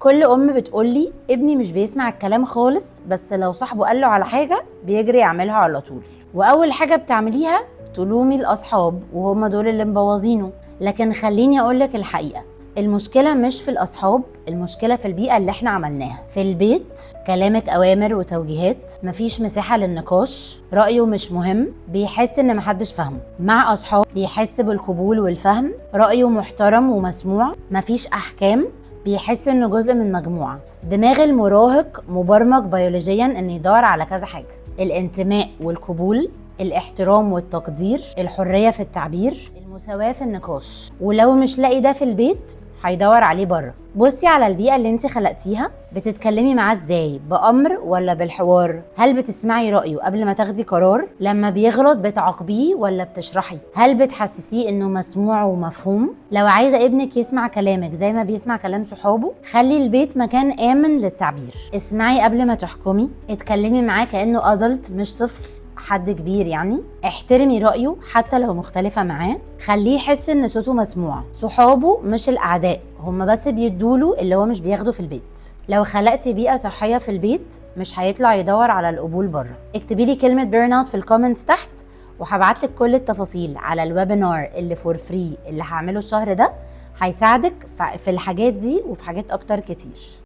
كل ام بتقولي ابني مش بيسمع الكلام خالص، بس لو صاحبه قال له على حاجه بيجري يعملها على طول. واول حاجه بتعمليها تلومي الاصحاب وهم دول اللي مبوظينه. لكن خليني اقولك الحقيقه، المشكله مش في الاصحاب، المشكله في البيئه اللي احنا عملناها. في البيت كلامك اوامر وتوجيهات، مفيش مساحه للنقاش، رايه مش مهم، بيحس ان محدش فاهمه. مع اصحاب بيحس بالقبول والفهم، رايه محترم ومسموع، مفيش احكام، بيحس انه جزء من مجموعه. دماغ المراهق مبرمج بيولوجيا ان يدور على كذا حاجه: الانتماء والقبول، الاحترام والتقدير، الحريه في التعبير، المساواه في النقاش. ولو مش لاقي ده في البيت هيدور عليه بره. بصي على البيئه اللي انت خلقتيها، بتتكلمي معاه ازاي؟ بامر ولا بالحوار؟ هل بتسمعي رايه قبل ما تاخدي قرار؟ لما بيغلط بتعاقبيه ولا بتشرحي؟ هل بتحسسيه انه مسموع ومفهوم؟ لو عايزه ابنك يسمع كلامك زي ما بيسمع كلام صحابه، خلي البيت مكان امن للتعبير. اسمعي قبل ما تحكمي، اتكلمي معاه كانه ادلت مش طفل، حد كبير يعني. احترمي رأيه حتى لو مختلفة معاه، خليه يحس ان صوته مسموع. صحابه مش الأعداء، هم بس بيدوله اللي هو مش بياخده في البيت. لو خلقتي بيئة صحية في البيت مش هيطلع يدور على القبول بره. اكتبي لي كلمة بيرن اوت في الكومنتس تحت، وهبعتلك كل التفاصيل على الويبينار اللي فور فري اللي هعمله الشهر ده، هيساعدك في الحاجات دي وفي حاجات اكتر كتير.